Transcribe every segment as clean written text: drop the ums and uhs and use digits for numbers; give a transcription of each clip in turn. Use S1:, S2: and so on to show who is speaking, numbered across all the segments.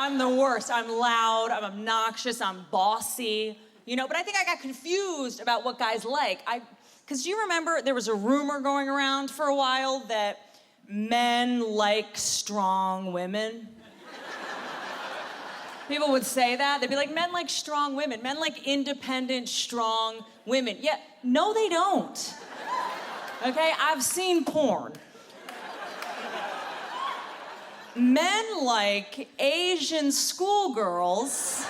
S1: I'm the worst. I'm loud, I'm obnoxious, I'm bossy, but I think I got confused about what guys like. Because do you remember there was a rumor going around for a while that men like strong women? People would say that. They'd be like, men like strong women. Men like independent, strong women. Yeah, no, they don't. Okay, I've seen porn. Men like Asian schoolgirls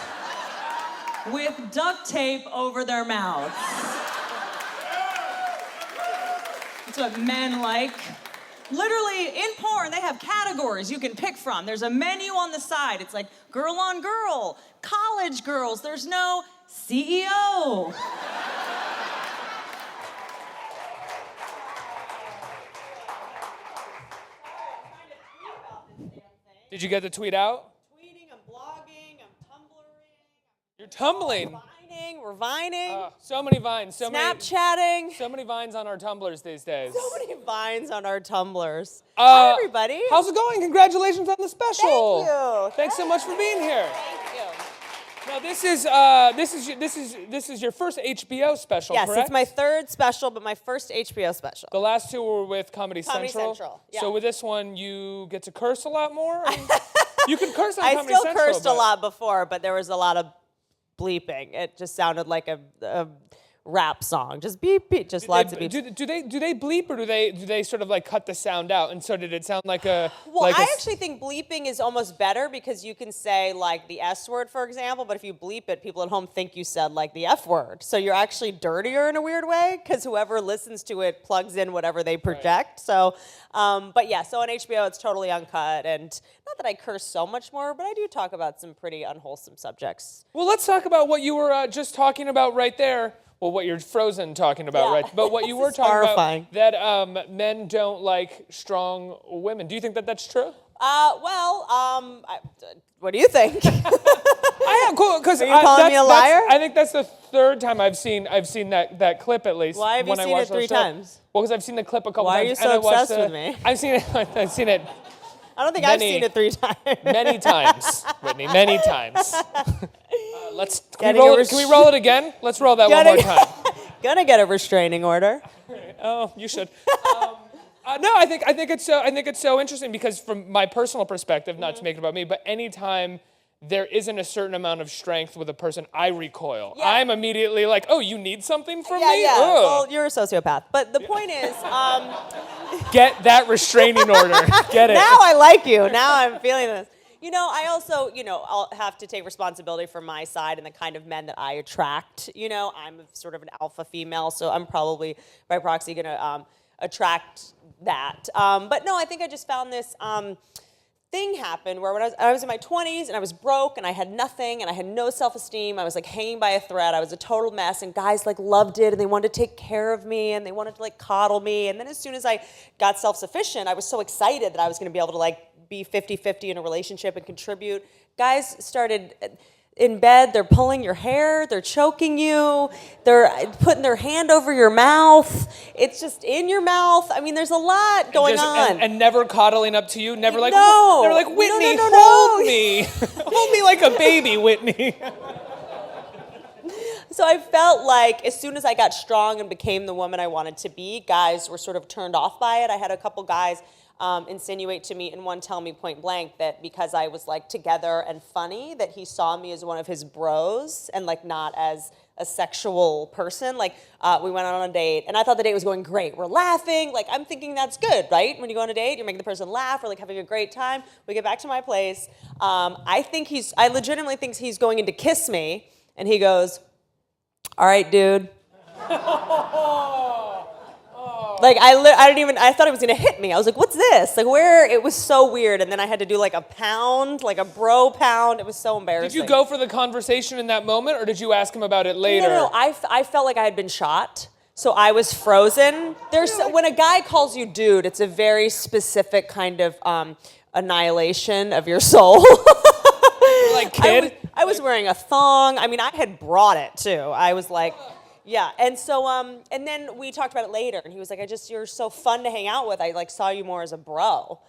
S1: with duct tape over their mouths. That's what men like. Literally, in porn, they have categories you can pick from. There's a menu on the side. It's like girl on girl, college girls. There's no CEO.
S2: Did you get the tweet out?
S3: Tweeting, I'm blogging, I'm Tumblring.
S2: You're tumbling.
S3: We're vining.
S2: So many vines.
S3: Snapchatting.
S2: So many vines on our Tumblrs these days.
S3: So many vines on our Tumblrs. Hi, everybody.
S2: How's it going? Congratulations on the special.
S3: Thank you.
S2: Thanks so much for being here.
S3: Thank you.
S2: Now this is your first HBO special,
S3: Yes,
S2: correct?
S3: it's my third special, but my first HBO special.
S2: The last two were with Comedy Central.
S3: Yeah.
S2: So with this one, you get to curse a lot more? You can curse on Comedy
S3: I still
S2: Central.
S3: cursed a lot before, but there was a lot of bleeping. It just sounded like a rap song. Just beep, beep, just lots of beeps.
S2: Do they bleep, or do they sort of like cut the sound out? And so did it sound like a...
S3: Well, I actually think bleeping is almost better because you can say like the S word, for example, but if you bleep it, people at home think you said like the F word. So you're actually dirtier in a weird way because whoever listens to it plugs in whatever they project. Right. So, but yeah, so on HBO it's totally uncut, and not that I curse so much more, but I do talk about some pretty unwholesome subjects.
S2: Well, let's talk about what you were just talking about right there. Well, what you're frozen talking about, right? But what you were talking
S3: horrifying.
S2: about, that men don't like strong women. Do you think that that's true?
S3: What do you think?
S2: Cool. Because
S3: are you calling me a liar?
S2: I think that's the third time I've seen that clip at least.
S3: Why have you seen it 3 times?
S2: Well, because I've seen the clip a couple times.
S3: Why are you so obsessed with me?
S2: I've seen it. I've seen it.
S3: I don't think I've seen it 3 times.
S2: Many times, Whitney. Many times. Can we roll it again? Let's roll that one more time.
S3: Gonna get a restraining order.
S2: Oh, you should. No, I think it's so interesting because from my personal perspective, not to make it about me, but anytime there isn't a certain amount of strength with a person, I recoil. Yeah. I'm immediately like, oh, you need something from me?
S3: Yeah.
S2: Ugh.
S3: Well, you're a sociopath. But the point is,
S2: get that restraining order. Get it.
S3: Now I like you. Now I'm feeling this. I also, I'll have to take responsibility for my side and the kind of men that I attract. I'm sort of an alpha female, so I'm probably, by proxy, going to attract that. But no, I think I just found this thing happen where when I was in my 20s and I was broke and I had nothing and I had no self-esteem. I was like hanging by a thread. I was a total mess, and guys like loved it and they wanted to take care of me and they wanted to like coddle me. And then as soon as I got self-sufficient, I was so excited that I was going to be able to like be 50-50 in a relationship and contribute. Guys started in bed, they're pulling your hair, they're choking you, they're putting their hand over your mouth. It's just in your mouth. I mean, there's a lot going on.
S2: And never coddling up to you, never like,
S3: no.
S2: Never like, Whitney,
S3: no.
S2: hold me. Hold me like a baby, Whitney.
S3: So I felt like as soon as I got strong and became the woman I wanted to be, guys were sort of turned off by it. I had a couple guys insinuate to me and one tell me point blank that because I was like together and funny, that he saw me as one of his bros and like not as a sexual person. Like we went on a date and I thought the date was going great. We're laughing. Like I'm thinking that's good, right? When you go on a date, you're making the person laugh. We're like having a great time. We get back to my place. I legitimately think he's going in to kiss me, and he goes, "All right, dude." Like I thought he was gonna hit me. I was like, what's this? Like where? It was so weird. And then I had to do like a pound, like a bro pound. It was so embarrassing.
S2: Did you go for the conversation in that moment, or did you ask him about it later?
S3: No. I felt like I had been shot. So I was frozen. When a guy calls you dude, it's a very specific kind of annihilation of your soul.
S2: Like kid?
S3: I was wearing a thong. I mean, I had brought it too. I was like, yeah. And so, and then we talked about it later, and he was like, you're so fun to hang out with. I like saw you more as a bro.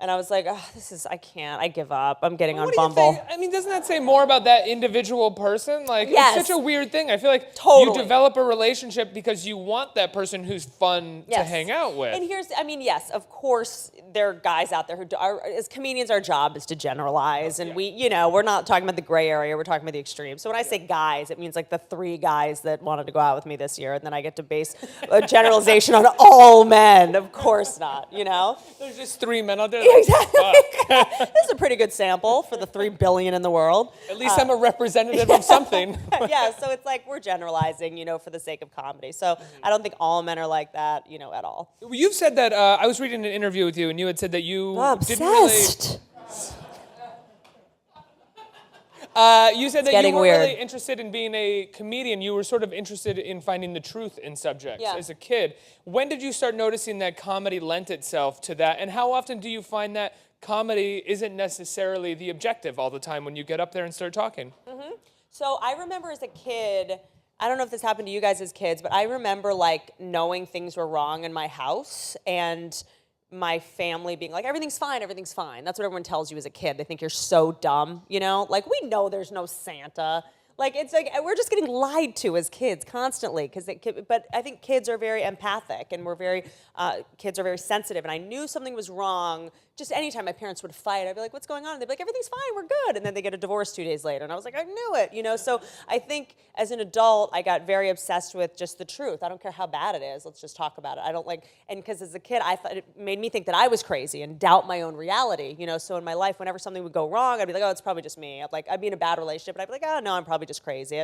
S3: And I was like, oh, I can't. I give up. I'm getting on
S2: What do you
S3: Bumble.
S2: think? I mean, doesn't that say more about that individual person? Like,
S3: Yes.
S2: it's such a weird thing. I feel like
S3: Totally.
S2: you develop a relationship because you want that person who's fun to
S3: Yes.
S2: hang out with.
S3: And yes, of course, there are guys out there who are, as comedians, our job is to generalize. And we're not talking about the gray area, we're talking about the extremes. So when I say guys, it means like the 3 guys that wanted to go out with me this year. And then I get to base a generalization on all men. Of course not,
S2: There's just 3 men out there.
S3: Exactly.
S2: Fuck.
S3: This is a pretty good sample for the 3 billion in the world.
S2: At least I'm a representative of something.
S3: Yeah, so it's like we're generalizing, for the sake of comedy. So I don't think all men are like that, at all.
S2: You've said that, I was reading an interview with you, and you had said that you didn't really...
S3: Obsessed.
S2: You said that
S3: getting
S2: you weren't
S3: weird.
S2: really interested in being a comedian. You were sort of interested in finding the truth in subjects as a kid. When did you start noticing that comedy lent itself to that? And how often do you find that comedy isn't necessarily the objective all the time when you get up there and start talking?
S3: Mm-hmm. So I remember as a kid, I don't know if this happened to you guys as kids, but I remember like knowing things were wrong in my house and my family being like, everything's fine, everything's fine. That's what everyone tells you as a kid. They think you're so dumb, Like, we know there's no Santa. Like, it's like, we're just getting lied to as kids constantly. But I think kids are very empathic and kids are very sensitive. And I knew something was wrong. Just anytime my parents would fight, I'd be like, what's going on? And they'd be like, everything's fine, we're good. And then they get a divorce 2 days later. And I was like, I knew it, So I think as an adult, I got very obsessed with just the truth. I don't care how bad it is. Let's just talk about it. I don't like, and because as a kid, I thought it made me think that I was crazy and doubt my own reality, So in my life, whenever something would go wrong, I'd be like, oh, it's probably just me. I'd be in a bad relationship, and I'd be like, oh, no, I'm probably just crazy.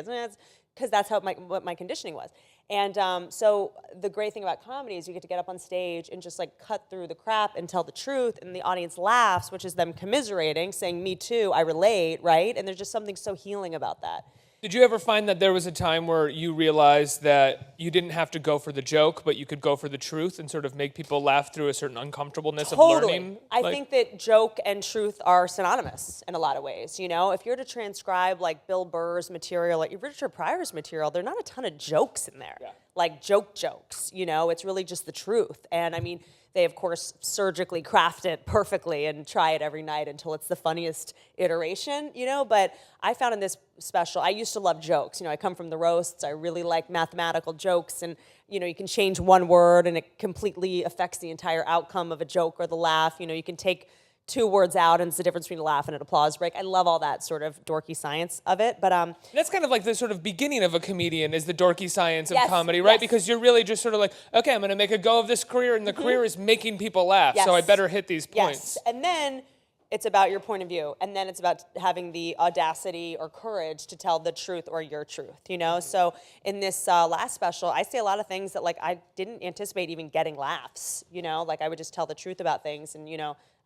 S3: Because that's what my conditioning was. And so the great thing about comedy is you get to get up on stage and just like cut through the crap and tell the truth, and the audience laughs, which is them commiserating, saying, me too, I relate, right? And there's just something so healing about that.
S2: Did you ever find that there was a time where you realized that you didn't have to go for the joke, but you could go for the truth and sort of make people laugh through a certain uncomfortableness of learning?
S3: I think that joke and truth are synonymous in a lot of ways, If you're to transcribe like Bill Burr's material, like Richard Pryor's material, there are not a ton of jokes in there. Yeah. Like jokes, It's really just the truth. And I mean, they, of course, surgically craft it perfectly and try it every night until it's the funniest iteration, But I found in this special, I used to love jokes. I come from the roasts. I really like mathematical jokes. And, you can change one word and it completely affects the entire outcome of a joke or the laugh. You can take 2 words out, and it's the difference between a laugh and an applause break. I love all that sort of dorky science of it, but
S2: that's kind of like the sort of beginning of a comedian is the dorky science of
S3: yes,
S2: comedy, right?
S3: Yes.
S2: Because you're really just sort of like, okay, I'm going to make a go of this career, and the career is making people laugh, so I better hit these points.
S3: Yes, and then it's about your point of view, and then it's about having the audacity or courage to tell the truth or your truth, So in this last special, I say a lot of things that like I didn't anticipate even getting laughs, Like I would just tell the truth about things, and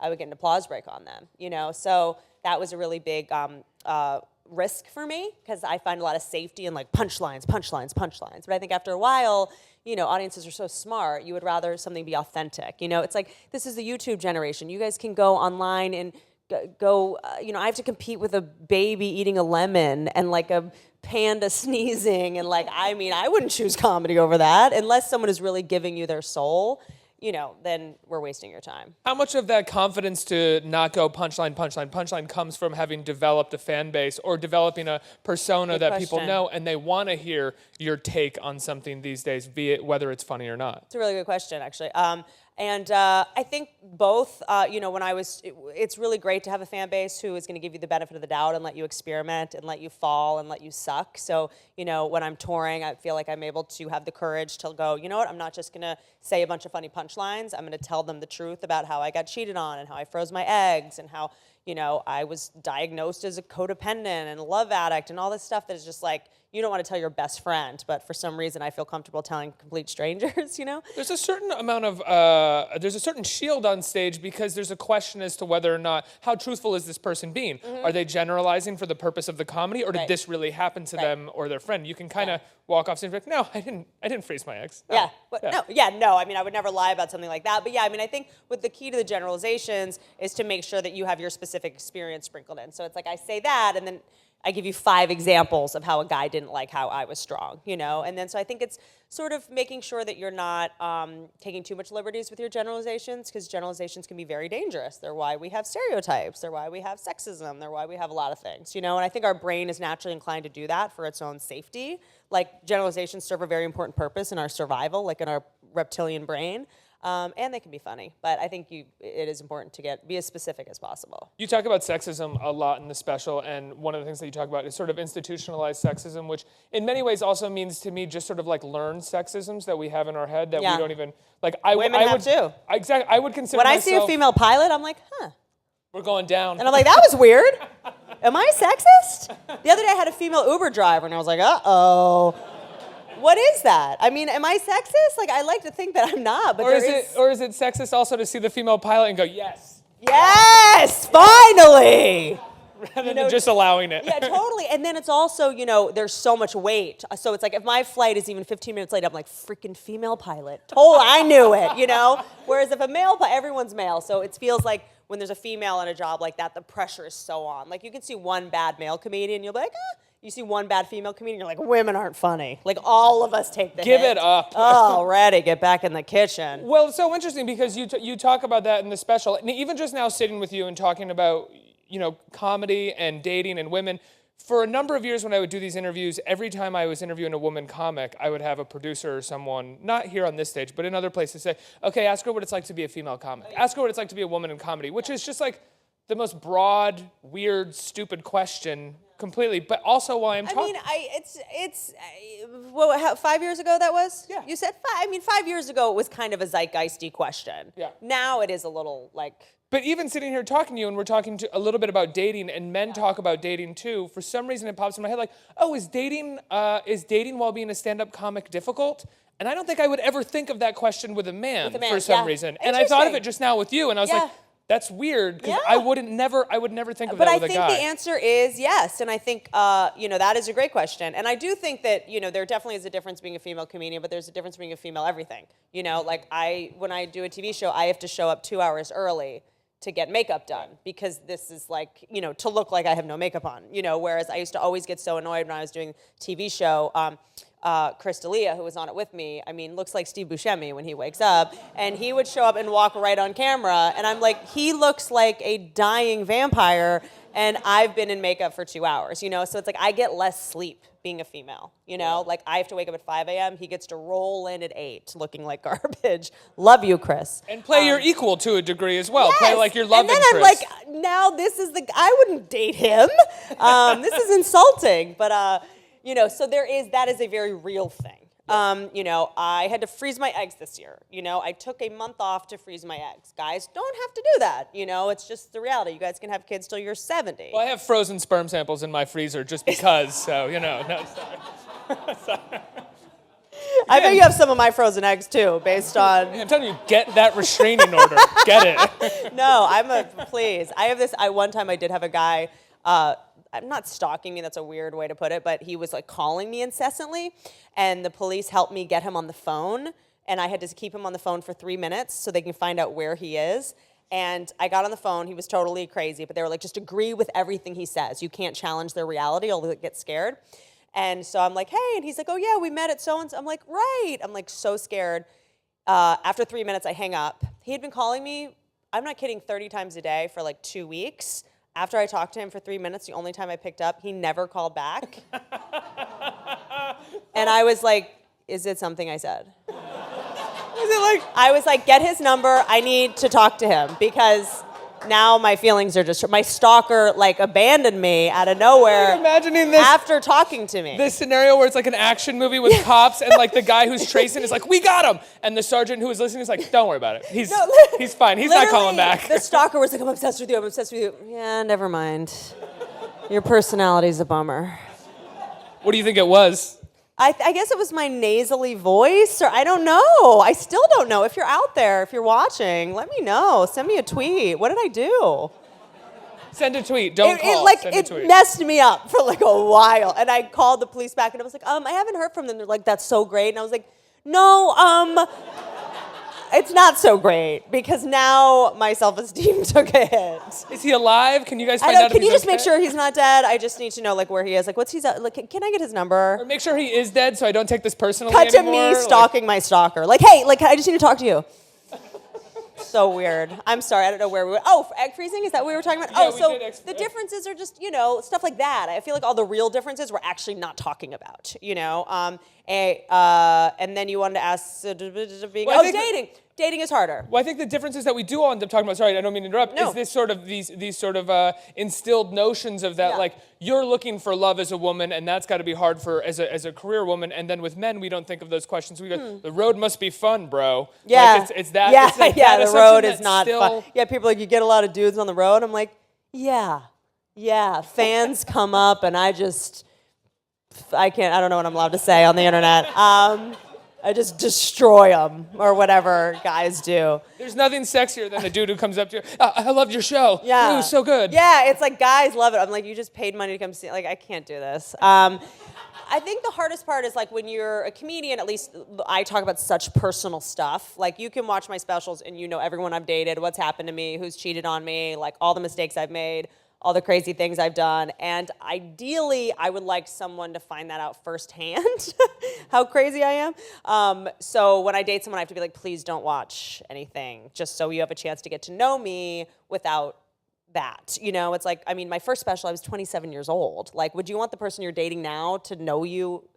S3: I would get an applause break on them, So that was a really big risk for me because I find a lot of safety in like punchlines. But I think after a while, audiences are so smart, you would rather something be authentic. It's like, this is the YouTube generation. You guys can go online and go, I have to compete with a baby eating a lemon and like a panda sneezing. And like, I wouldn't choose comedy over that unless someone is really giving you their soul. Then we're wasting your time.
S2: How much of that confidence to not go punchline comes from having developed a fan base or developing a persona that people know and they want to hear your take on something these days, be it whether it's funny or not?
S3: It's a really good question, actually. And I think both, it's really great to have a fan base who is going to give you the benefit of the doubt and let you experiment and let you fall and let you suck. So, when I'm touring, I feel like I'm able to have the courage to go, you know what, I'm not just going to say a bunch of funny punchlines. I'm going to tell them the truth about how I got cheated on and how I froze my eggs and how, I was diagnosed as a codependent and a love addict and all this stuff that is just like, you don't want to tell your best friend, but for some reason I feel comfortable telling complete strangers,
S2: There's a certain amount of, there's a certain shield on stage because there's a question as to whether or not, how truthful is this person being? Mm-hmm. Are they generalizing for the purpose of the comedy, or did this really happen to them or their friend? You can kind of walk off stage and be like, no, I didn't freeze my eggs. No.
S3: No. I mean, I would never lie about something like that. But yeah, I mean, I think with the key to the generalizations is to make sure that you have your specific experience sprinkled in. So it's like I say that, and then I give you 5 examples of how a guy didn't like how I was strong, you know? And then so I think it's sort of making sure that you're not taking too much liberties with your generalizations, because generalizations can be very dangerous. They're why we have stereotypes. They're why we have sexism. They're why we have a lot of things, you know? And I think our brain is naturally inclined to do that for its own safety. Like, generalizations serve a very important purpose in our survival, like in our reptilian brain. And they can be funny, but I think it is important to be as specific as possible.
S2: You talk about sexism a lot in the special, and one of the things that you talk about is sort of institutionalized sexism, which in many ways also means to me just sort of like learned sexisms that we have in our head that we don't even, like,
S3: Women have too.
S2: Exactly, I would consider
S3: When I
S2: myself,
S3: see a female pilot, I'm like, huh.
S2: we're going down.
S3: And I'm like, that was weird. Am I sexist? The other day I had a female Uber driver, and I was like, uh-oh. What is that? I mean, am I sexist? Like, I like to think that I'm not, but
S2: or is it sexist also to see the female pilot and go, yes?
S3: Yes, finally!
S2: Rather than just allowing it.
S3: Yeah, totally. And then it's also, you know, there's so much weight. So it's like, if my flight is even 15 minutes late, I'm like, freaking female pilot. I knew it, you know? Whereas if a male pilot, everyone's male. So it feels like when there's a female on a job like that, the pressure is so on. Like, you can see one bad male comedian, you'll be like, You see one bad female comedian, you're like, women aren't funny. Like, all of us take the
S2: Give
S3: hit.
S2: it up.
S3: Already, get back in the kitchen.
S2: Well, it's so interesting because you talk about that in the special, and even just now sitting with you and talking about, you know, comedy and dating and women. For a number of years when I would do these interviews, every time I was interviewing a woman comic, I would have a producer or someone, not here on this stage, but in other places, say, okay, ask her what it's like to be a female comic. Ask her what it's like to be a woman in comedy, which is just like the most broad, weird, stupid question completely, but also why I'm talking.
S3: What, 5 years ago that was?
S2: Yeah.
S3: You said 5 years ago it was kind of a zeitgeisty question.
S2: Yeah.
S3: Now it is a little like.
S2: But even sitting here talking to you, and we're talking a little bit about dating, and men talk about dating too, for some reason it pops in my head like, oh, is dating while being a stand-up comic difficult? And I don't think I would ever think of that question with a man, for some reason. And I thought of it just now with you, and I was like, that's weird, because I would never think of that with a guy.
S3: But I think the answer is yes, and I think, that is a great question. And I do think that, there definitely is a difference being a female comedian, but there's a difference being a female everything. Like when I do a TV show, I have to show up 2 hours early to get makeup done, because this is like, to look like I have no makeup on, whereas I used to always get so annoyed when I was doing TV show. Chris D'Elia, who was on it with me, looks like Steve Buscemi when he wakes up, and he would show up and walk right on camera, and I'm like, he looks like a dying vampire, and I've been in makeup for 2 hours, so it's like I get less sleep being a female, like I have to wake up at 5 a.m., he gets to roll in at 8 looking like garbage. Love you, Chris.
S2: And play your equal to a degree as well.
S3: Yes.
S2: Play like your love interest.
S3: And then I'm like, now this is I wouldn't date him. This is insulting, but so that is a very real thing. I had to freeze my eggs this year. I took a month off to freeze my eggs. Guys don't have to do that. It's just the reality. You guys can have kids till you're 70.
S2: Well, I have frozen sperm samples in my freezer just because, so, no, sorry.
S3: I bet you have some of my frozen eggs too, based on.
S2: I'm telling you, get that restraining order. Get it.
S3: No, please. I have this, one time I did have a guy, I'm not stalking me, that's a weird way to put it, but he was like calling me incessantly, and the police helped me get him on the phone, and I had to keep him on the phone for 3 minutes so they can find out where he is. And I got on the phone, he was totally crazy, but they were like, just agree with everything he says. You can't challenge their reality, or they'll get scared. And so I'm like, hey, and he's like, oh yeah, we met at so-and-so. I'm like, right. I'm like so scared. After 3 minutes, I hang up. He had been calling me, I'm not kidding, 30 times a day for like 2 weeks. After I talked to him for 3 minutes, the only time I picked up, he never called back. And I was like, is it something I said? I was like, get his number. I need to talk to him, because now my feelings are just, my stalker abandoned me out of nowhere.
S2: You're imagining this
S3: after talking to me.
S2: This scenario where it's like an action movie with cops, and the guy who's tracing is like, we got him, and the sergeant who is listening is like, don't worry about it. He's fine. He's not calling back.
S3: The stalker was like, I'm obsessed with you. I'm obsessed with you. Yeah, never mind. Your personality's a bummer.
S2: What do you think it was?
S3: I guess it was my nasally voice, or I don't know. I still don't know. If you're out there, if you're watching, let me know. Send me a tweet. What did I do?
S2: Send a tweet. Don't call. Send a tweet.
S3: It messed me up for a while. And I called the police back, and I was like, I haven't heard from them. They're like, that's so great. And I was like, no, It's not so great because now my self-esteem took a hit.
S2: Is he alive? Can you guys
S3: I
S2: find
S3: know.
S2: out if
S3: Can
S2: he's
S3: you just
S2: okay?
S3: make sure he's not dead? I just need to know like where he is. Like, what's he's like? Can I get his number?
S2: Or make sure he is dead so I don't take this personally
S3: Cut to
S2: anymore.
S3: me stalking my stalker. Like, hey, like I just need to talk to you. So weird. I'm sorry. I don't know where we were. Oh, egg freezing? Is that what we were talking about?
S2: Yeah,
S3: oh,
S2: we
S3: so
S2: did
S3: the differences are just, stuff like that. I feel like all the real differences we're actually not talking about, and then you wanted to ask, dating. Dating is harder.
S2: Well, I think the differences that we do all end up talking about, sorry, I don't mean to interrupt,
S3: No.
S2: is this sort of these sort of instilled notions of that,
S3: Yeah.
S2: like, you're looking for love as a woman, and that's got to be hard for as a career woman, and then with men, we don't think of those questions. We go, the road must be fun, bro.
S3: Yeah.
S2: Like, it's that.
S3: Yeah,
S2: it's like
S3: yeah,
S2: that
S3: the
S2: assumption
S3: road is
S2: that's
S3: not
S2: still,
S3: fun. Yeah, people are like, you get a lot of dudes on the road. I'm like, yeah. Fans come up and I don't know what I'm allowed to say on the internet. I just destroy them or whatever guys do.
S2: There's nothing sexier than the dude who comes up to you, I loved your show.
S3: Yeah.
S2: It was so good.
S3: Yeah, it's like guys love it. I'm like, you just paid money to come see. Like, I can't do this. I think the hardest part is like when you're a comedian, at least I talk about such personal stuff. Like you can watch my specials and you know everyone I've dated, what's happened to me, who's cheated on me, like all the mistakes I've made, all the crazy things I've done. And ideally, I would like someone to find that out firsthand, how crazy I am. So when I date someone, I have to be like, please don't watch anything, just so you have a chance to get to know me without that. It's like, I mean, my first special, I was 27 years old. Like, would you want the person you're dating now to know you,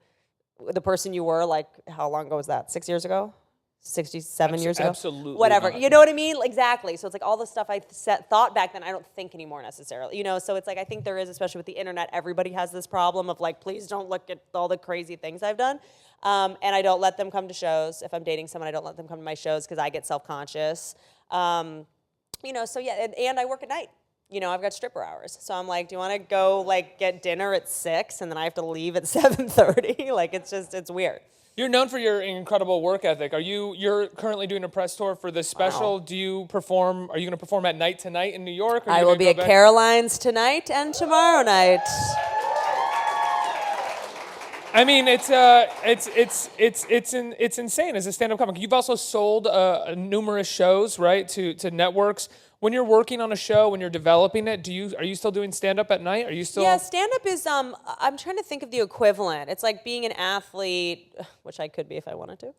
S3: the person you were, like, how long ago was that? 6 years ago? 67 years ago?
S2: Absolutely
S3: Whatever.
S2: not.
S3: You know what I mean? Exactly. So it's like all the stuff I thought back then, I don't think anymore necessarily. So it's like, I think there is, especially with the internet, everybody has this problem of like, please don't look at all the crazy things I've done. And I don't let them come to shows. If I'm dating someone, I don't let them come to my shows because I get self-conscious. So yeah, and I work at night. I've got stripper hours. So I'm like, do you want to go like get dinner at 6 and then I have to leave at 7:30? Like it's weird.
S2: You're known for your incredible work ethic. You're currently doing a press tour for this special.
S3: Wow.
S2: Do you perform? Are you going to perform at night tonight in New York? Or
S3: I will be at Caroline's tonight and tomorrow night.
S2: I mean, it's insane as a stand-up comic. You've also sold numerous shows, right, to networks. When you're working on a show, when you're developing it, are you still doing stand-up at night? Are you still?
S3: Yeah, stand-up is, I'm trying to think of the equivalent. It's like being an athlete, which I could be if I wanted to.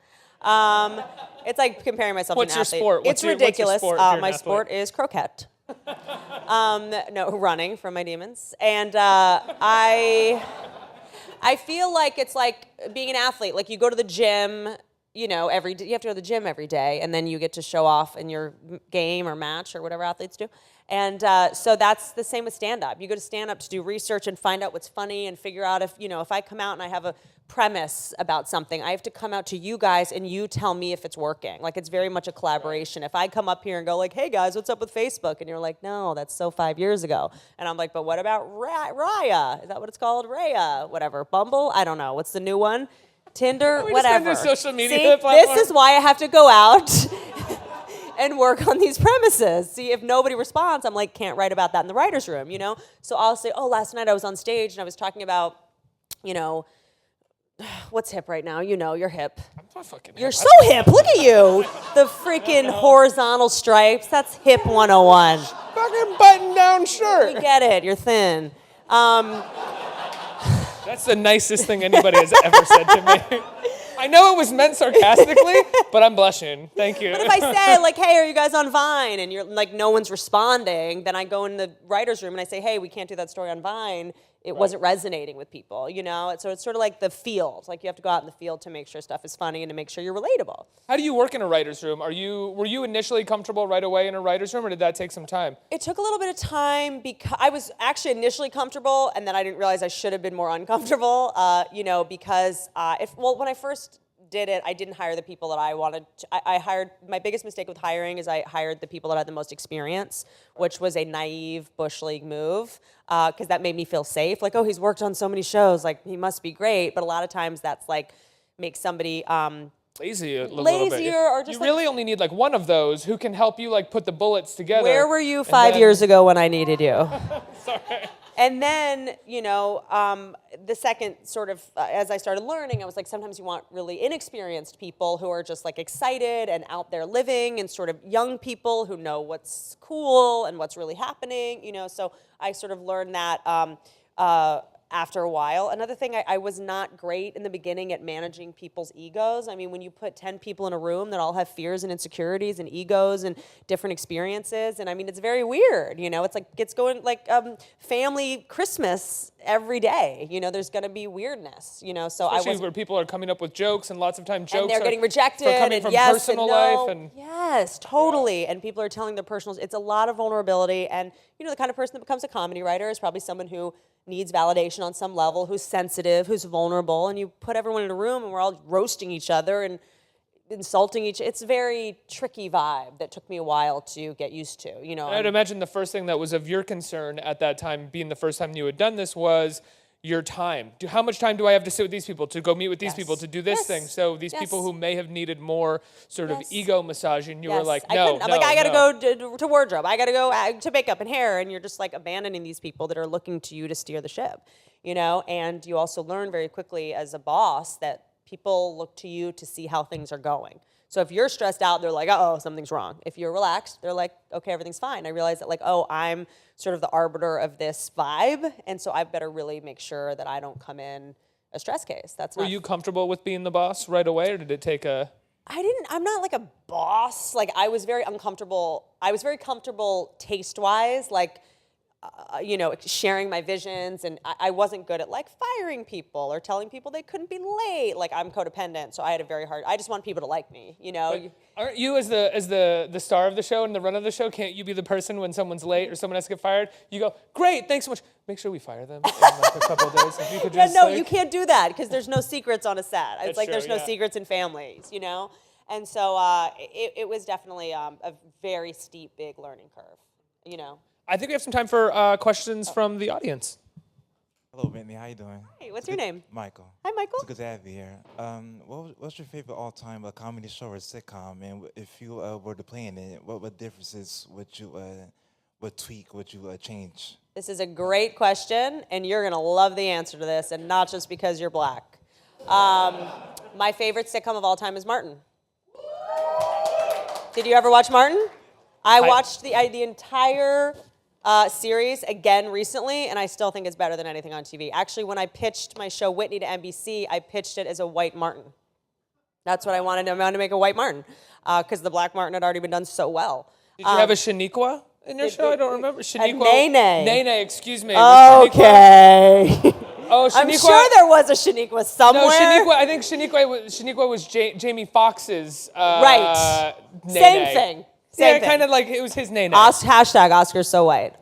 S3: It's like comparing myself
S2: What's
S3: to an
S2: your
S3: athlete.
S2: sport?
S3: It's
S2: What's your
S3: ridiculous.
S2: sport if you're an
S3: My
S2: athlete?
S3: sport is croquette. No, running from my demons. And I feel like it's like being an athlete. Like you go to the gym, every day. You have to go to the gym every day, and then you get to show off in your game or match or whatever athletes do. And so that's the same with stand-up. You go to stand-up to do research and find out what's funny and figure out if I come out and I have a premise about something, I have to come out to you guys and you tell me if it's working. Like it's very much a collaboration. If I come up here and go like, hey guys, what's up with Facebook? And you're like, no, that's so 5 years ago. And I'm like, but what about Raya? Is that what it's called? Raya, whatever. Bumble? I don't know. What's the new one? Tinder?
S2: We just have
S3: Whatever.
S2: this social media
S3: See,
S2: platform.
S3: this is why I have to go out and work on these premises. See, if nobody responds, I'm like, can't write about that in the writer's room, So I'll say, oh, last night I was on stage and I was talking about, what's hip right now? You're hip.
S2: I'm not fucking.
S3: You're so hip. Look at you. The freaking horizontal stripes. That's hip 101.
S2: Fucking button-down shirt.
S3: We get it. You're thin.
S2: That's the nicest thing anybody has ever said to me. I know it was meant sarcastically, but I'm blushing. Thank you.
S3: But if I say, like, hey, are you guys on Vine? And you're like, no one's responding, then I go in the writer's room and I say, hey, we can't do that story on Vine. It wasn't resonating with people, So it's sort of like the field. Like you have to go out in the field to make sure stuff is funny and to make sure you're relatable.
S2: How do you work in a writer's room? Were you initially comfortable right away in a writer's room, or did that take some time?
S3: It took a little bit of time because I was actually initially comfortable, and then I didn't realize I should have been more uncomfortable, because when I first did it, I didn't hire the people that I wanted to. I hired, my biggest mistake with hiring is I hired the people that had the most experience, which was a naive Bush League move, because that made me feel safe. Like, oh, he's worked on so many shows, like he must be great. But a lot of times that's like, makes somebody
S2: lazy a little
S3: lazier
S2: bit.
S3: or just
S2: you really only need like one of those who can help you like put the bullets together.
S3: Where were you 5 years ago when I needed you?
S2: Sorry.
S3: And then, the second sort of, as I started learning, I was like, sometimes you want really inexperienced people who are just like excited and out there living, and sort of young people who know what's cool and what's really happening, you know. So I sort of learned that after a while. Another thing, I was not great in the beginning at managing people's egos. I mean, when you put 10 people in a room that all have fears and insecurities and egos and different experiences, and I mean, it's very weird, you know. It's like, it's going like family Christmas every day, you know. There's gonna be weirdness, you know. So
S2: Especially
S3: I was
S2: where people are coming up with jokes, and lots of times jokes
S3: and they're
S2: are
S3: getting rejected,
S2: coming
S3: and
S2: from
S3: yes
S2: personal
S3: and no.
S2: life, and
S3: yes, totally. And people are telling their personals. It's a lot of vulnerability, and you know, the kind of person that becomes a comedy writer is probably someone who needs validation on some level, who's sensitive, who's vulnerable, and you put everyone in a room and we're all roasting each other and insulting each. It's a very tricky vibe that took me a while to get used to, you know.
S2: I'd imagine the first thing that was of your concern at that time, being the first time you had done this, was your time. How much time do I have to sit with these people, to go meet with these people, to do this thing? So these people who may have needed more sort of ego massaging, you were like, no,
S3: I'm like, I gotta go to wardrobe. I gotta go to makeup and hair, and you're just like abandoning these people that are looking to you to steer the ship, you know. And you also learn very quickly as a boss that people look to you to see how things are going. So if you're stressed out, they're like, uh-oh, something's wrong. If you're relaxed, they're like, okay, everything's fine. I realize that, like, oh, I'm sort of the arbiter of this vibe, and so I better really make sure that I don't come in a stress case.
S2: Were you comfortable with being the boss right away, or did it take a...
S3: I'm not like a boss. Like, I was very uncomfortable. I was very comfortable taste-wise, like, you know, sharing my visions, and I wasn't good at like firing people or telling people they couldn't be late. Like, I'm codependent, so I had a very hard. I just want people to like me, you know.
S2: But aren't you, as the star of the show and the run of the show, can't you be the person when someone's late or someone has to get fired? You go, great, thanks so much. Make sure we fire them in like a couple of days. If you could just,
S3: you can't do that because there's no secrets on a set. It's like
S2: true,
S3: there's no secrets in families, you know. And so it was definitely a very steep, big learning curve, you know.
S2: I think we have some time for questions from the audience.
S4: Hello, Whitney. How you doing?
S3: Hey, what's your name?
S4: Michael.
S3: Hi, Michael.
S4: It's good to have you here. What's your favorite all-time comedy show or sitcom? And if you were to play in it, what differences would you tweak? Would you change?
S3: This is a great question, and you're gonna love the answer to this, and not just because you're black. My favorite sitcom of all time is Martin. Did you ever watch Martin? I watched the entire series again recently, and I still think it's better than anything on TV. Actually, when I pitched my show Whitney to NBC, I pitched it as a white Martin. That's what I wanted. I wanted to make a white Martin because the black Martin had already been done so well.
S2: Did you have a Shaniqua in your show? I don't remember. Shaniqua.
S3: Nene.
S2: Nene, excuse me.
S3: Okay.
S2: Oh, Shaniqua.
S3: I'm sure there was a Shaniqua somewhere.
S2: No, Shaniqua. I think Shaniqua was Jamie Foxx's.
S3: Right.
S2: Nene.
S3: Same thing.
S2: Yeah, kind of like it was his name.
S3: Hashtag Oscar's so white.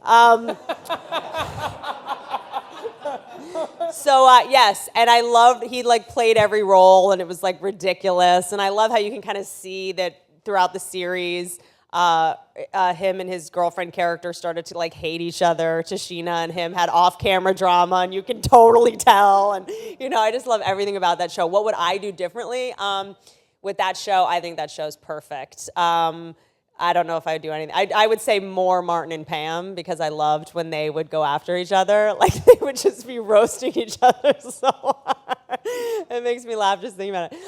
S3: So yes, and I loved, he like played every role, and it was like ridiculous. And I love how you can kind of see that throughout the series, him and his girlfriend character started to like hate each other. Tashina and him had off-camera drama, and you can totally tell. And you know, I just love everything about that show. What would I do differently with that show? I think that show's perfect. I don't know if I would do anything. I would say more Martin and Pam, because I loved when they would go after each other. Like, they would just be roasting each other so hard. It makes me laugh just thinking about it.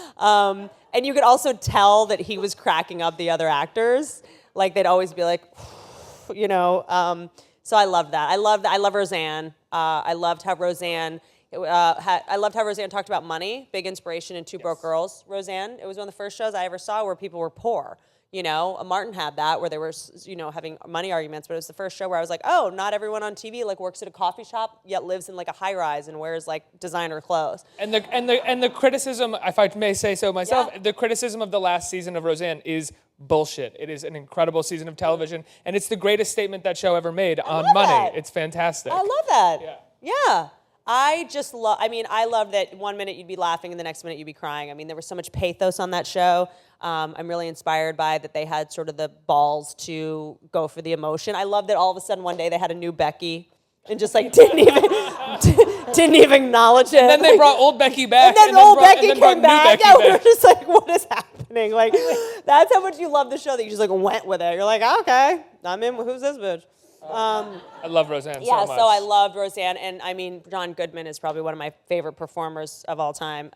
S3: And you could also tell that he was cracking up the other actors. Like, they'd always be like, you know. So I loved that. I love Roseanne. I loved how Roseanne talked about money. Big inspiration in Two Broke Girls. Roseanne. It was one of the first shows I ever saw where people were poor. You know, Martin had that where they were, you know, having money arguments, but it was the first show where I was like, oh, not everyone on TV like works at a coffee shop yet lives in like a high rise and wears like designer clothes.
S2: And the criticism, if I may say so myself, the criticism of the last season of Roseanne is bullshit. It is an incredible season of television, and it's the greatest statement that show ever made on money. That. It's fantastic.
S3: I love that.
S2: Yeah.
S3: I just love, I love that one minute you'd be laughing and the next minute you'd be crying. I mean, there was so much pathos on that show. I'm really inspired by that they had sort of the balls to go for the emotion. I love that all of a sudden one day they had a new Becky and just like didn't even acknowledge it.
S2: And then they brought old Becky back.
S3: And then old Becky came back.
S2: Yeah,
S3: we were just like, what is happening? Like, that's how much you love the show that you just like went with it. You're like, okay, I'm in. Who's this bitch?
S2: I love Roseanne so
S3: Yeah,
S2: much.
S3: so I loved Roseanne, and I mean, John Goodman is probably one of my favorite performers of all time.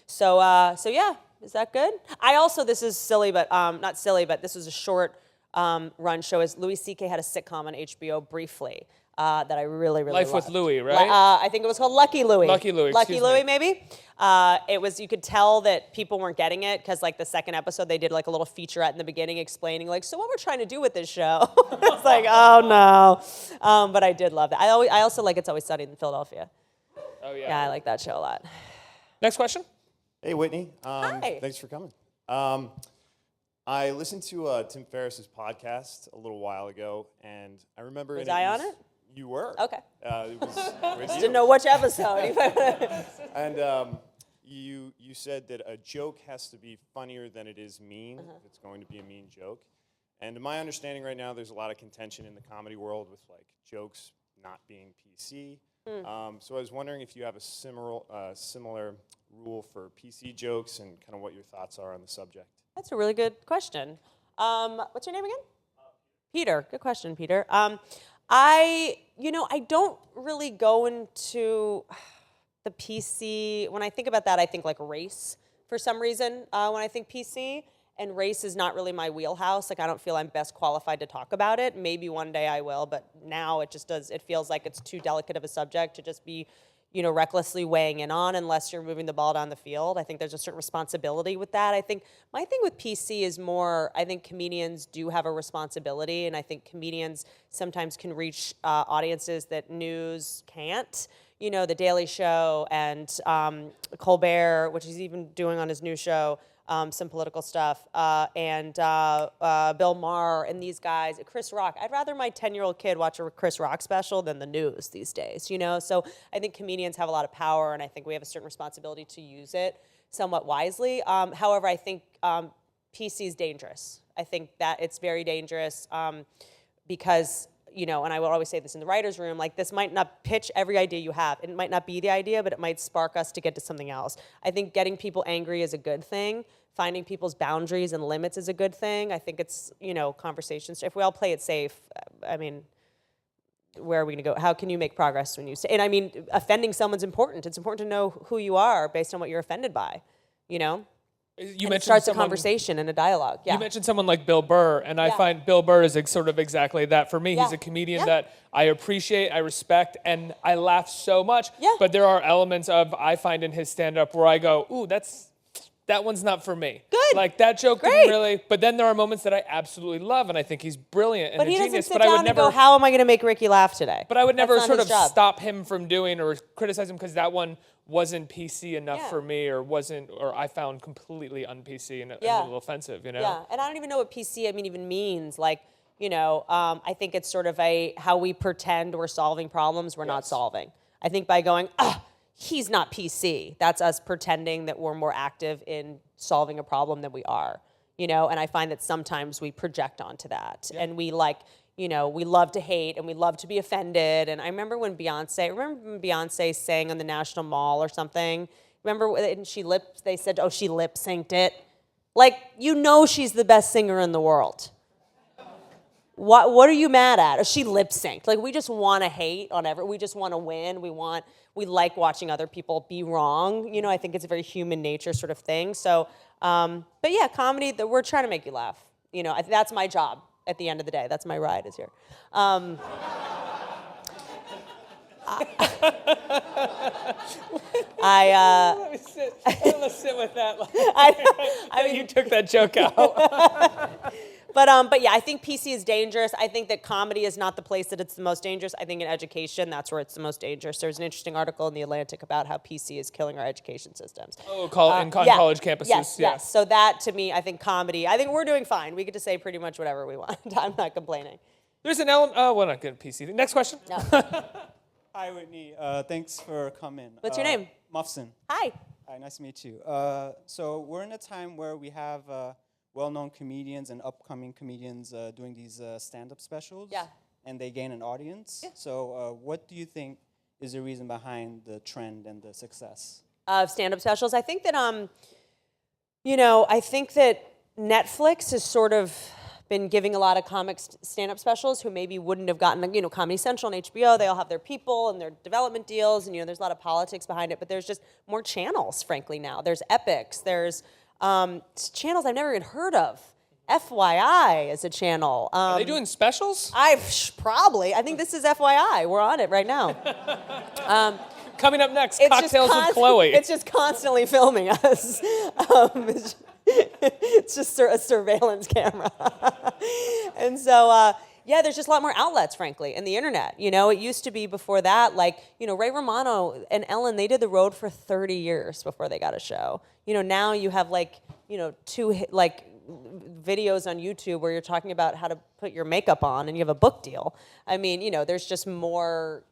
S3: So yeah, is that good? I also, this is silly, but not silly, but this was a short run show. As Louis C.K. had a sitcom on HBO briefly that I really
S2: Life with
S3: loved.
S2: Louis, right?
S3: I think it was called Lucky Louie.
S2: Lucky Louie,
S3: Lucky
S2: excuse
S3: Louie,
S2: me.
S3: maybe. It was, you could tell that people weren't getting it because like the second episode they did like a little featurette in the beginning explaining like, so what we're trying to do with this show. It's like, oh no. But I did love that. I also like It's Always Sunny in Philadelphia.
S2: Oh, yeah.
S3: Yeah, I like that show a lot.
S2: Next question?
S5: Hey, Whitney.
S3: Hi.
S5: Thanks for coming. I listened to Tim Ferriss's podcast a little while ago, and I remember...
S3: Was I on it?
S5: You were.
S3: Okay.
S5: It was with you.
S3: Didn't know which episode.
S5: And you said that a joke has to be funnier than it is mean, if it's going to be a mean joke. And to my understanding right now, there's a lot of contention in the comedy world with like jokes not being PC. So I was wondering if you have a similar rule for PC jokes and kind of what your thoughts are on the subject.
S3: That's a really good question. What's your name again? Peter. Good question, Peter. I don't really go into the PC. When I think about that, I think like race for some reason when I think PC. And race is not really my wheelhouse. Like, I don't feel I'm best qualified to talk about it. Maybe one day I will, but now it feels like it's too delicate of a subject to just be, recklessly weighing in on unless you're moving the ball down the field. I think there's a certain responsibility with that. I think my thing with PC is more, I think comedians do have a responsibility, and I think comedians sometimes can reach audiences that news can't. The Daily Show and Colbert, which he's even doing on his new show, some political stuff, and Bill Maher and these guys, Chris Rock. I'd rather my 10-year-old kid watch a Chris Rock special than the news these days, So I think comedians have a lot of power, and I think we have a certain responsibility to use it somewhat wisely. However, I think PC is dangerous. I think that it's very dangerous because, and I will always say this in the writer's room, like this might not pitch every idea you have. It might not be the idea, but it might spark us to get to something else. I think getting people angry is a good thing. Finding people's boundaries and limits is a good thing. I think it's, conversations. If we all play it safe, I mean, where are we going to go? How can you make progress when you say, and I mean, offending someone's important. It's important to know who you are based on what you're offended by,
S2: You mentioned
S3: it starts a conversation and a dialogue. Yeah.
S2: You mentioned someone like Bill Burr, and I find Bill Burr is sort of exactly that for me.
S3: Yeah.
S2: He's a comedian that I appreciate, I respect, and I laugh so much.
S3: Yeah.
S2: But there are elements I find in his stand-up where I go, ooh, that one's not for me.
S3: Good.
S2: Like that joke didn't really, but then there are moments that I absolutely love, and I think he's brilliant and
S3: But
S2: a
S3: he
S2: genius.
S3: doesn't sit
S2: But I
S3: down
S2: would
S3: and
S2: never
S3: go, how am I going to make Ricky laugh today?
S2: But I would never
S3: That's not
S2: sort
S3: his
S2: of
S3: job.
S2: stop him from doing or criticize him because that one wasn't PC enough for me, or I found completely un-PC and a little offensive,
S3: Yeah, and I don't even know what PC even means. Like, I think it's sort of how we pretend we're solving problems we're not solving. I think by going, he's not PC, that's us pretending that we're more active in solving a problem than we are. And I find that sometimes we project onto that, and we we love to hate and we love to be offended. And I remember when Beyonce sang on the National Mall or something. Remember, and they said, oh, she lip synced it. Like, she's the best singer in the world. What are you mad at? She lip synced. Like, we just want to hate on we just want to win. We like watching other people be wrong. I think it's a very human nature sort of thing. So, but yeah, comedy, we're trying to make you laugh. That's my job at the end of the day. That's my ride is here.
S2: Let me sit with that.
S3: I mean,
S2: you took that joke out.
S3: But yeah, I think PC is dangerous. I think that comedy is not the place that it's the most dangerous. I think in education, that's where it's the most dangerous. There's an interesting article in The Atlantic about how PC is killing our education systems.
S2: Oh, on college campuses.
S3: Yes. So that, to me, I think comedy, I think we're doing fine. We get to say pretty much whatever we want. I'm not complaining.
S2: There's an element, we're not good at PC. Next question.
S3: No.
S6: Hi, Whitney. Thanks for coming.
S3: What's your name?
S6: Muffson.
S3: Hi.
S6: Hi, nice to meet you. So we're in a time where we have well-known comedians and upcoming comedians doing these stand-up specials.
S3: Yeah.
S6: And they gain an audience. Yeah. So what do you think is the reason behind the trend and the success?
S3: Of stand-up specials? I think that, I think that Netflix has sort of been giving a lot of comics stand-up specials who maybe wouldn't have gotten, Comedy Central and HBO. They all have their people and their development deals, and there's a lot of politics behind it. But there's just more channels, frankly. Now there's Epics. There's channels I've never even heard of. FYI is a channel.
S2: Are they doing specials?
S3: Probably. I think this is FYI. We're on it right now.
S2: Coming up next,
S3: It's
S2: Cocktails
S3: just
S2: with Chloe.
S3: It's just constantly filming us. It's just a surveillance camera. And so, there's just a lot more outlets, frankly, and the internet. It used to be before that, Ray Romano and Ellen, they did The Road for 30 years before they got a show. Now you have two videos on YouTube where you're talking about how to put your makeup on and you have a book deal. I mean, there's just more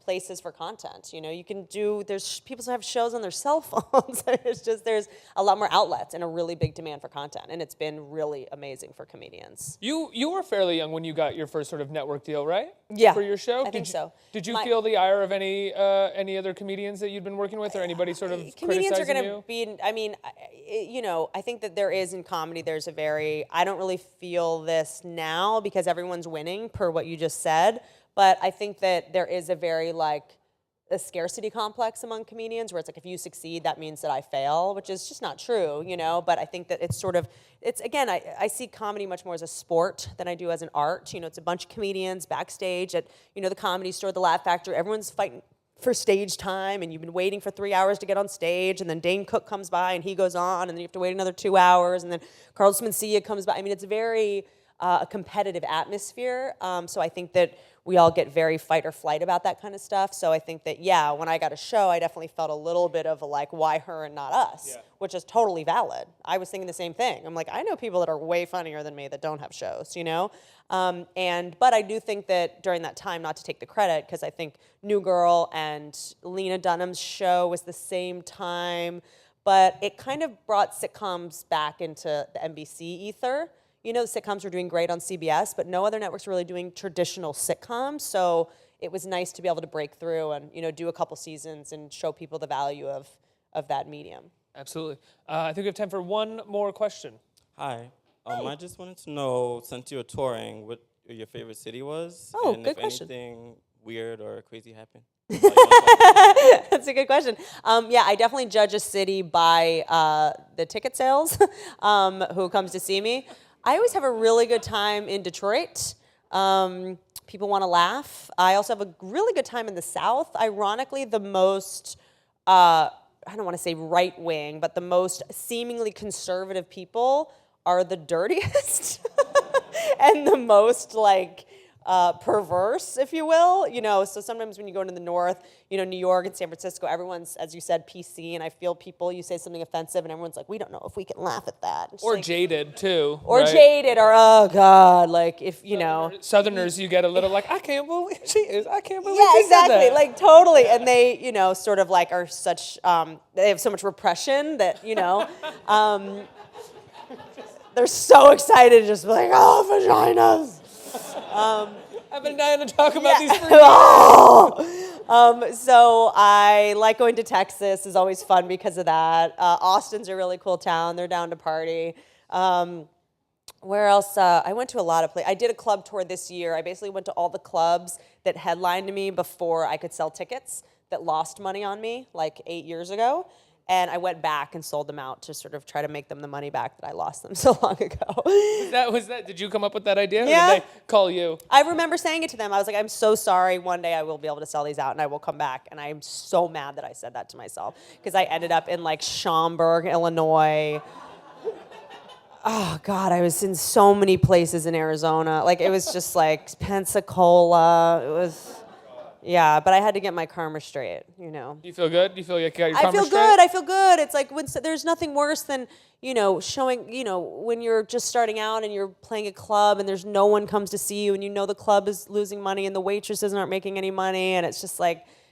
S3: places for content. There's people who have shows on their cell phones. There's a lot more outlets and a really big demand for content, and it's been really amazing for comedians.
S2: You were fairly young when you got your first sort of network deal, right?
S3: Yeah,
S2: For your show?
S3: I think so.
S2: Did you feel the ire of any other comedians that you'd been working with, or anybody sort of
S3: comedians are
S2: criticizing
S3: going to
S2: you?
S3: be, I think that there is in comedy, there's I don't really feel this now because everyone's winning per what you just said. But I think that there is a very a scarcity complex among comedians where it's if you succeed, that means that I fail, which is just not true, But I think that it's again, I see comedy much more as a sport than I do as an art. It's a bunch of comedians backstage at, the Comedy Store, the Laugh Factory. Everyone's fighting for stage time, and you've been waiting for 3 hours to get on stage, and then Dane Cook comes by and he goes on, and then you have to wait another 2 hours, and then Carlos Mencia comes by. I mean, it's very a competitive atmosphere. So I think that we all get very fight or flight about that kind of stuff. So I think that, when I got a show, I definitely felt a little bit of why her and not us, which is totally valid. I was thinking the same thing. I'm I know people that are way funnier than me that don't have shows, But I do think that during that time, not to take the credit, because I think New Girl and Lena Dunham's show was the same time, but it kind of brought sitcoms back into the NBC ether. The sitcoms were doing great on CBS, but no other networks were really doing traditional sitcoms. So it was nice to be able to break through and, do a couple seasons and show people the value of that medium.
S2: Absolutely. I think we have time for one more question.
S7: Hi. I just wanted to know, since you were touring, what your favorite city was?
S3: Oh,
S7: and
S3: good
S7: if
S3: question.
S7: anything weird or crazy happened.
S3: That's a good question. I definitely judge a city by the ticket sales, who comes to see me. I always have a really good time in Detroit. People want to laugh. I also have a really good time in the South. Ironically, the most, I don't want to say right wing, but the most seemingly conservative people are the dirtiest and the most perverse, if you will. So sometimes when you go into the North, New York and San Francisco, everyone's, as you said, PC, and I feel people, you say something offensive, and everyone's we don't know if we can laugh at that.
S2: Or jaded, too.
S3: Or
S2: right?
S3: jaded, or, oh, God, if,
S2: Southerners, you get a little I can't believe she is. I can't believe
S3: Yeah,
S2: she
S3: exactly,
S2: said that.
S3: totally. And they, sort of are such, they have so much repression that, they're so excited to just be oh, vaginas.
S2: I've been dying to talk about these for
S3: So I like going to Texas. Is always fun because of that. Austin's a really cool town. They're down to party. Where else? I went to a lot of places. I did a club tour this year. I basically went to all the clubs that headlined me before I could sell tickets that lost money on me 8 years ago. And I went back and sold them out to sort of try to make them the money back that I lost them so long ago.
S2: Was that? Did you come up with that idea?
S3: Yeah.
S2: Or did they call you?
S3: I remember saying it to them. I was I'm so sorry. One day I will be able to sell these out and I will come back. And I'm so mad that I said that to myself because I ended up in Schaumburg, Illinois. Oh, God, I was in so many places in Arizona. It was just Pensacola. It was... Yeah, but I had to get my karma straight,
S2: Do you feel good? Do you feel like you got your
S3: I
S2: karma
S3: feel
S2: straight?
S3: good. I feel good. It's when there's nothing worse than, showing, when you're just starting out and you're playing a club and there's no one comes to see you and the club is losing money and the waitresses aren't making any money and it's just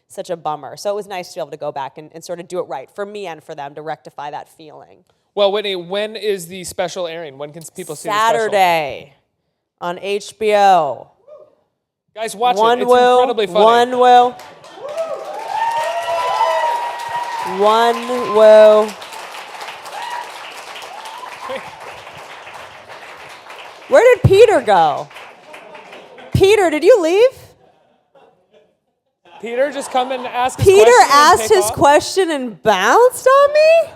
S3: such a bummer. So it was nice to be able to go back and sort of do it right for me and for them to rectify that feeling.
S2: Well, Whitney, when is the special airing? When can people see the special?
S3: Saturday on HBO.
S2: Guys, watch
S3: One
S2: it. It's
S3: will,
S2: incredibly funny.
S3: One will. Where did did Peter go? Peter, did you leave?
S2: Peter just come and ask his
S3: Peter
S2: question and
S3: asked
S2: take
S3: his
S2: off?
S3: question and bounced on me?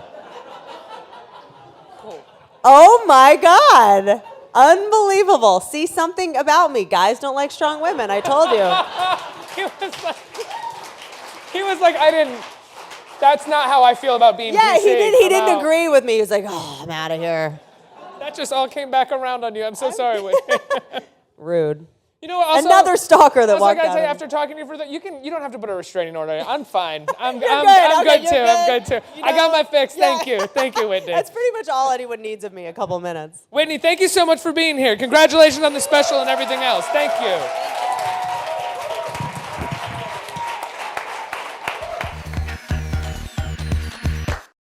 S3: Oh my God. Unbelievable. See something about me. Guys don't like strong women. I told you.
S2: He was like, that's not how I feel about being
S3: Yeah,
S2: PC.
S3: he
S2: I'm
S3: didn't
S2: out.
S3: agree with me. He was like, oh, I'm out of here.
S2: That just all came back around on you. I'm so sorry, Whitney.
S3: Rude.
S2: You know what? Also,
S3: Another stalker that
S2: also, I
S3: walked
S2: gotta
S3: out.
S2: tell you,
S3: on me.
S2: after talking to you for that, you don't have to put a restraining order on. I'm fine. I'm
S3: You're
S2: good.
S3: good.
S2: I'm
S3: Okay,
S2: good
S3: you're
S2: too. I'm
S3: good.
S2: good too.
S3: You
S2: I got
S3: know,
S2: my fix.
S3: yeah.
S2: Thank you, Whitney.
S3: That's pretty much all anyone needs of me, a couple minutes.
S2: Whitney, thank you so much for being here. Congratulations on the special and everything else. Thank you.